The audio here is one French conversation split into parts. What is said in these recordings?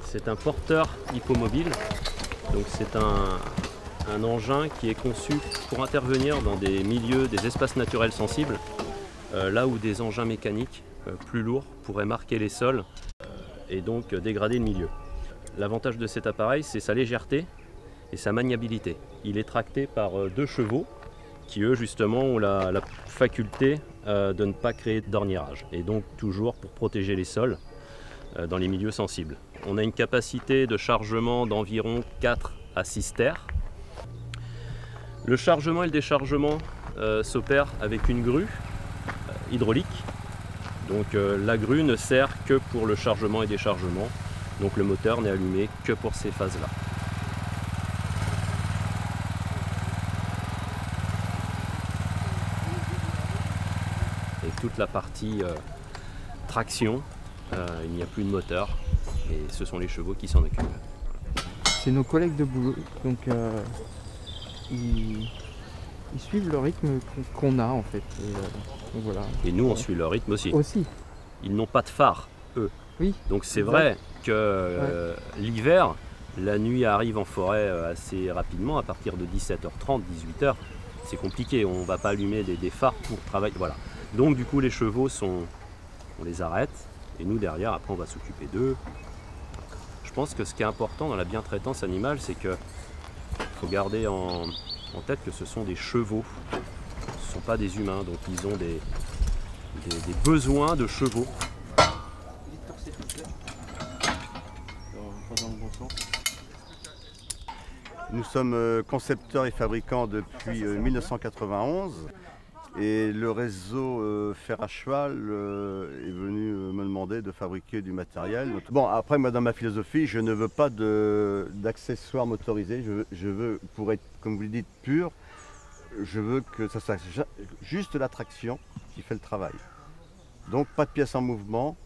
C'est un porteur hippomobile, donc c'est un engin qui est conçu pour intervenir dans des milieux, des espaces naturels sensibles, là où des engins mécaniques plus lourds pourraient marquer les sols et donc dégrader le milieu. L'avantage de cet appareil, c'est sa légèreté et sa maniabilité. Il est tracté par 2 chevaux qui eux justement ont la faculté de ne pas créer d'orniérage et donc toujours pour protéger les sols dans les milieux sensibles. On a une capacité de chargement d'environ 4 à 6 terres. Le chargement et le déchargement s'opèrent avec une grue hydraulique. Donc la grue ne sert que pour le chargement et déchargement. Donc le moteur n'est allumé que pour ces phases-là. Et toute la partie traction, il n'y a plus de moteur et ce sont les chevaux qui s'en occupent. C'est nos collègues de boulot, donc ils suivent le rythme qu'on a en fait. Donc voilà. Et nous on suit leur rythme aussi. Ils n'ont pas de phare, eux. Oui. Donc c'est vrai que l'hiver, la nuit arrive en forêt assez rapidement, à partir de 17h30, 18h. C'est compliqué, on ne va pas allumer des phares pour travailler. Voilà. Donc du coup les chevaux on les arrête. Et nous derrière, après on va s'occuper d'eux. Je pense que ce qui est important dans la bientraitance animale, c'est qu'il faut garder en tête que ce sont des chevaux. Ce ne sont pas des humains, donc ils ont des besoins de chevaux. Nous sommes concepteurs et fabricants depuis 1991. Et le réseau Fer à Cheval est venu me demander de fabriquer du matériel. Bon, après, moi, dans ma philosophie, je ne veux pas d'accessoires motorisés. Je veux, pour être, comme vous le dites, pur, je veux que ça soit juste la traction qui fait le travail. Donc, pas de pièces en mouvement.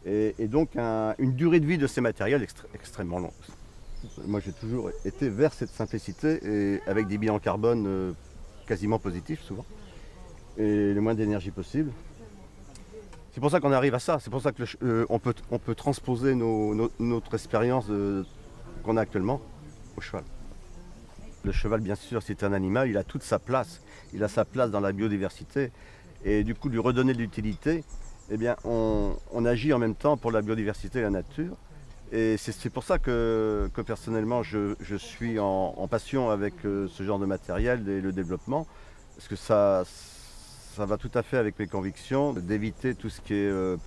Et donc, une durée de vie de ces matériels extrêmement longue. Moi, j'ai toujours été vers cette simplicité et avec des bilans carbone quasiment positifs, souvent. Et le moins d'énergie possible. C'est pour ça qu'on arrive à ça, c'est pour ça qu'on peut transposer notre expérience qu'on a actuellement au cheval. Le cheval, bien sûr, c'est un animal, il a toute sa place. Il a sa place dans la biodiversité. Et du coup, lui redonner de l'utilité, eh bien, on agit en même temps pour la biodiversité et la nature. Et c'est pour ça que personnellement, je suis en passion avec ce genre de matériel et le développement. Parce que ça va tout à fait avec mes convictions d'éviter tout ce qui est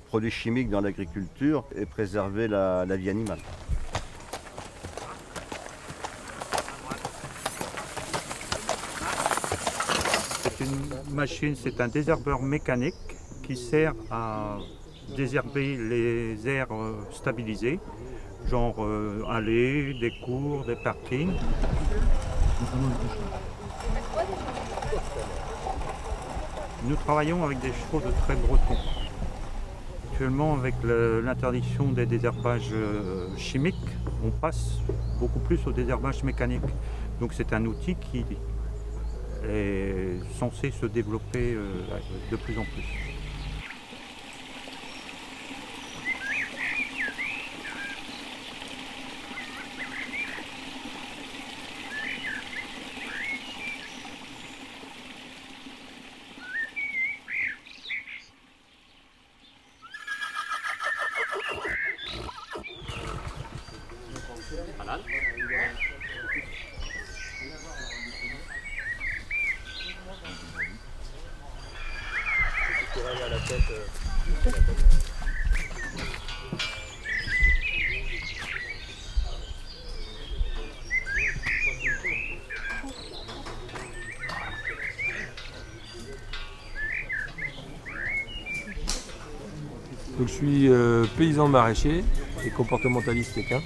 produits chimiques dans l'agriculture et préserver la vie animale. C'est une machine, c'est un désherbeur mécanique qui sert à désherber les aires stabilisées, genre allées, des cours, des parkings. Nous travaillons avec des chevaux de trait breton. Actuellement, avec l'interdiction des désherbages chimiques, on passe beaucoup plus au désherbage mécanique. Donc c'est un outil qui est censé se développer de plus en plus. À la tête, Donc je suis paysan maraîcher et comportementaliste équin.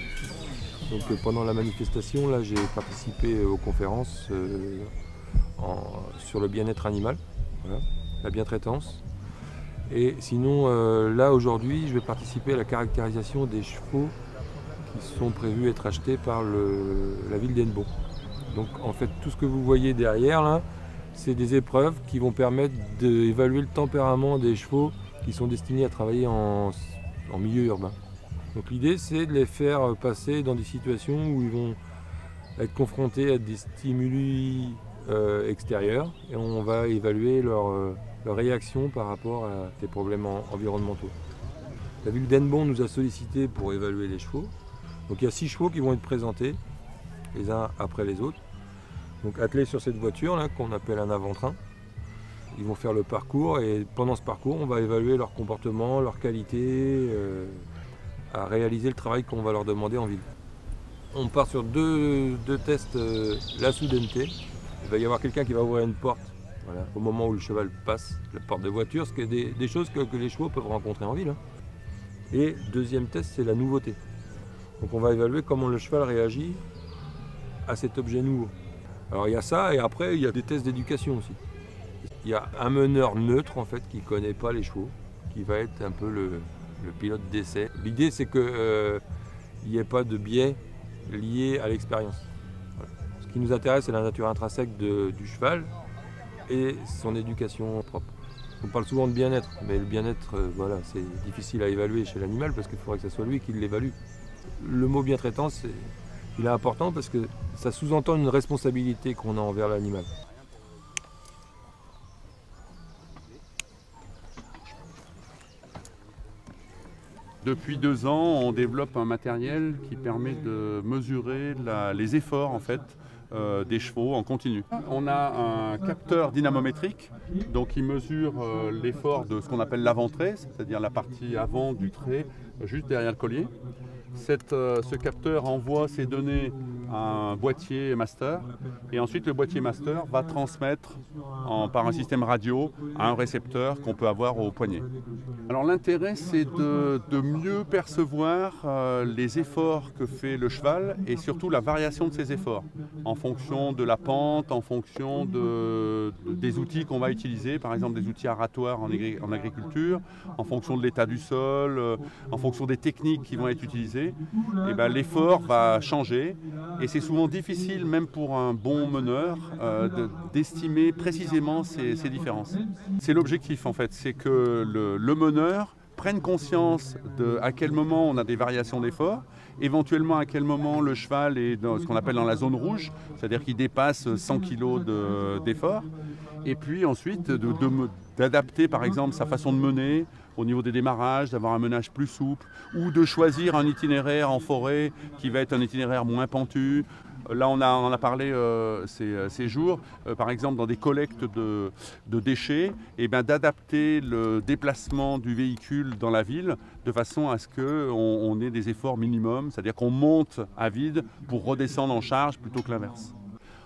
Donc pendant la manifestation, là j'ai participé aux conférences sur le bien-être animal, voilà, la bientraitance. Et sinon là aujourd'hui je vais participer à la caractérisation des chevaux qui sont prévus être achetés par la ville d'Hennebont. Donc en fait tout ce que vous voyez derrière là, c'est des épreuves qui vont permettre d'évaluer le tempérament des chevaux qui sont destinés à travailler en milieu urbain. Donc l'idée c'est de les faire passer dans des situations où ils vont être confrontés à des stimuli extérieurs et on va évaluer leur réaction par rapport à des problèmes environnementaux. La ville d'Hennebont nous a sollicité pour évaluer les chevaux. Donc il y a 6 chevaux qui vont être présentés, les uns après les autres. Donc attelés sur cette voiture là qu'on appelle un avant-train. Ils vont faire le parcours et pendant ce parcours on va évaluer leur comportement, leur qualité, à réaliser le travail qu'on va leur demander en ville. On part sur deux tests, la soudaineté. Il va y avoir quelqu'un qui va ouvrir une porte voilà, au moment où le cheval passe, la porte de voiture, ce qui est des choses que les chevaux peuvent rencontrer en ville. Hein. Et deuxième test, c'est la nouveauté. Donc on va évaluer comment le cheval réagit à cet objet nouveau. Alors il y a ça et après il y a des tests d'éducation aussi. Il y a un meneur neutre en fait qui ne connaît pas les chevaux, qui va être un peu le pilote d'essai. L'idée c'est qu'il n'y ait pas de biais lié à l'expérience. Voilà. Ce qui nous intéresse c'est la nature intrinsèque du cheval et son éducation propre. On parle souvent de bien-être, mais le bien-être voilà, c'est difficile à évaluer chez l'animal parce qu'il faudrait que ce soit lui qui l'évalue. Le mot bientraitance, il est important parce que ça sous-entend une responsabilité qu'on a envers l'animal. Depuis 2 ans, on développe un matériel qui permet de mesurer les efforts en fait, des chevaux en continu. On a un capteur dynamométrique, donc il mesure l'effort de ce qu'on appelle l'avant-trait, c'est-à-dire la partie avant du trait, juste derrière le collier. Ce capteur envoie ses données à un boîtier master et ensuite le boîtier master va transmettre par un système radio à un récepteur qu'on peut avoir au poignet. Alors l'intérêt c'est de mieux percevoir les efforts que fait le cheval et surtout la variation de ses efforts en fonction de la pente, en fonction des outils qu'on va utiliser, par exemple des outils aratoires en agriculture, en fonction de l'état du sol, en fonction des techniques qui vont être utilisées. Et ben, l'effort va changer et c'est souvent difficile, même pour un bon meneur, d'estimer précisément ces différences. C'est l'objectif en fait, c'est que le meneur prenne conscience à quel moment on a des variations d'effort, éventuellement à quel moment le cheval est dans ce qu'on appelle dans la zone rouge, c'est-à-dire qu'il dépasse 100 kg d'effort, et puis ensuite d'adapter par exemple sa façon de mener au niveau des démarrages, d'avoir un menage plus souple, ou de choisir un itinéraire en forêt qui va être un itinéraire moins pentu. Là, on en a parlé ces jours, par exemple dans des collectes de déchets, et bien d'adapter le déplacement du véhicule dans la ville de façon à ce qu'on ait des efforts minimums, c'est-à-dire qu'on monte à vide pour redescendre en charge plutôt que l'inverse.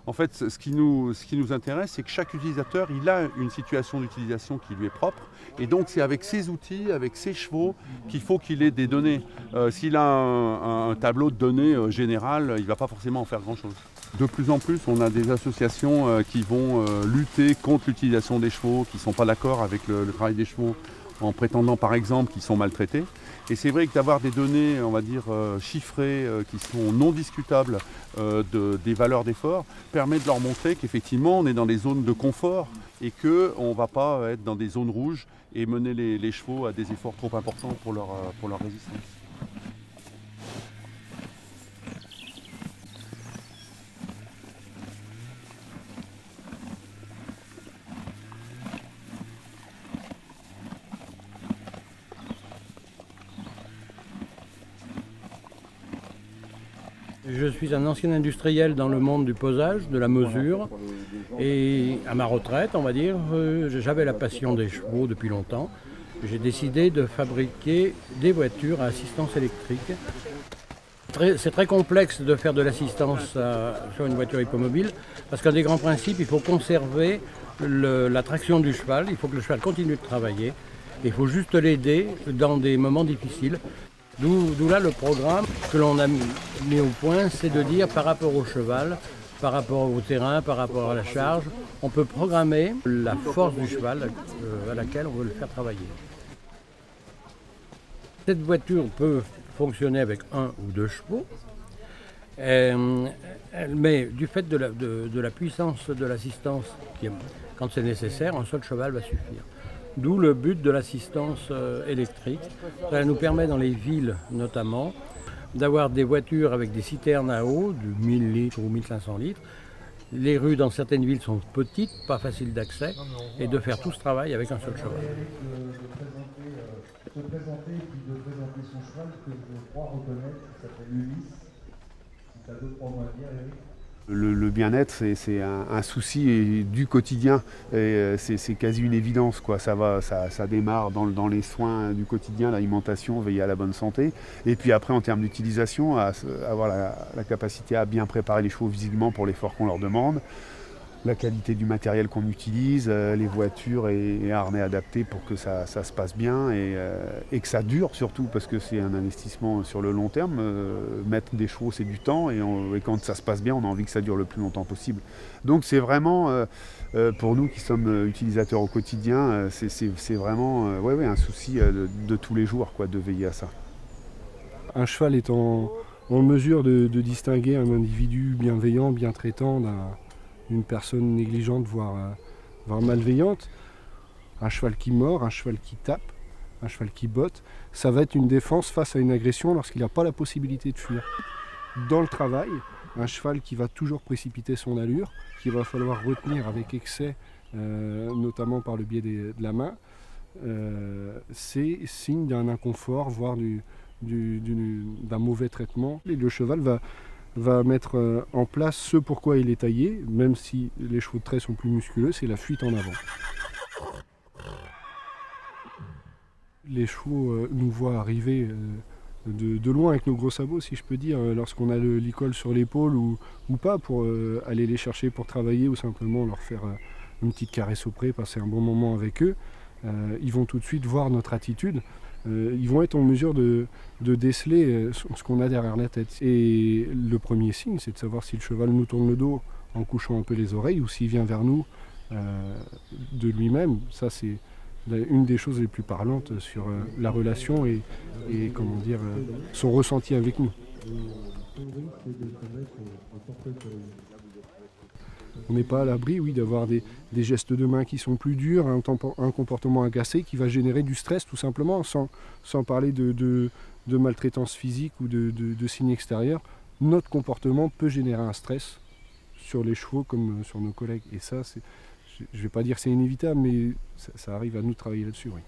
En fait, ce qui nous intéresse, c'est que chaque utilisateur, il a une situation d'utilisation qui lui est propre. Et donc, c'est avec ses outils, avec ses chevaux, qu'il faut qu'il ait des données. S'il a un tableau de données général, il ne va pas forcément en faire grand-chose. De plus en plus, on a des associations qui vont lutter contre l'utilisation des chevaux, qui ne sont pas d'accord avec le travail des chevaux, en prétendant par exemple qu'ils sont maltraités. Et c'est vrai que d'avoir des données, on va dire, chiffrées, qui sont non discutables des valeurs d'effort, permet de leur montrer qu'effectivement on est dans des zones de confort et qu'on ne va pas être dans des zones rouges et mener les chevaux à des efforts trop importants pour leur résistance. Je suis un ancien industriel dans le monde du posage, de la mesure, et à ma retraite, on va dire, j'avais la passion des chevaux depuis longtemps. J'ai décidé de fabriquer des voitures à assistance électrique. C'est très complexe de faire de l'assistance sur une voiture hippomobile, parce qu'un des grands principes, il faut conserver la traction du cheval, il faut que le cheval continue de travailler. Il faut juste l'aider dans des moments difficiles. D'où là le programme que l'on a mis au point, c'est de dire par rapport au cheval, par rapport au terrain, par rapport à la charge, on peut programmer la force du cheval à laquelle on veut le faire travailler. Cette voiture peut fonctionner avec 1 ou 2 chevaux, mais du fait de la puissance de l'assistance, quand c'est nécessaire, un seul cheval va suffire. D'où le but de l'assistance électrique. Ça nous permet dans les villes notamment d'avoir des voitures avec des citernes à eau de 1000 litres ou 1500 litres. Les rues dans certaines villes sont petites, pas faciles d'accès, et de faire tout ce travail avec un seul cheval. De présenter et puis de présenter son cheval que je crois reconnaître, qui s'appelle Ulysse. Tu as 2-3 mots à dire, Eric? Le bien-être, c'est un souci du quotidien, c'est quasi une évidence, quoi. Ça démarre dans les soins du quotidien, l'alimentation, veiller à la bonne santé, et puis après en termes d'utilisation, avoir la capacité à bien préparer les chevaux visiblement pour l'effort qu'on leur demande, la qualité du matériel qu'on utilise, les voitures et harnais adaptés pour que ça se passe bien et que ça dure surtout, parce que c'est un investissement sur le long terme. Mettre des chevaux, c'est du temps, et quand ça se passe bien, on a envie que ça dure le plus longtemps possible. Donc c'est vraiment, pour nous qui sommes utilisateurs au quotidien, c'est vraiment un souci de tous les jours, quoi, de veiller à ça. Un cheval est en mesure de distinguer un individu bienveillant, bien traitant d'une personne négligente, voire malveillante. Un cheval qui mord, un cheval qui tape, un cheval qui botte, ça va être une défense face à une agression lorsqu'il n'a pas la possibilité de fuir. Dans le travail, un cheval qui va toujours précipiter son allure, qu'il va falloir retenir avec excès, notamment par le biais de la main, c'est signe d'un inconfort, voire d'un mauvais traitement. Et le cheval va mettre en place ce pourquoi il est taillé, même si les chevaux de trait sont plus musculeux, c'est la fuite en avant. Les chevaux nous voient arriver de loin avec nos gros sabots, si je peux dire, lorsqu'on a le licol sur l'épaule ou pas, pour aller les chercher pour travailler ou simplement leur faire une petite caresse au pré, passer un bon moment avec eux. Ils vont tout de suite voir notre attitude. Ils vont être en mesure de déceler ce qu'on a derrière la tête. Et le premier signe, c'est de savoir si le cheval nous tourne le dos en couchant un peu les oreilles ou s'il vient vers nous de lui-même. Ça, c'est une des choses les plus parlantes sur la relation et comment dire, son ressenti avec nous. On n'est pas à l'abri, oui, d'avoir des gestes de main qui sont plus durs, un comportement agacé qui va générer du stress tout simplement, sans parler de maltraitance physique ou de signes extérieurs. Notre comportement peut générer un stress sur les chevaux comme sur nos collègues. Et ça, je ne vais pas dire que c'est inévitable, mais ça arrive à nous de travailler là-dessus, oui.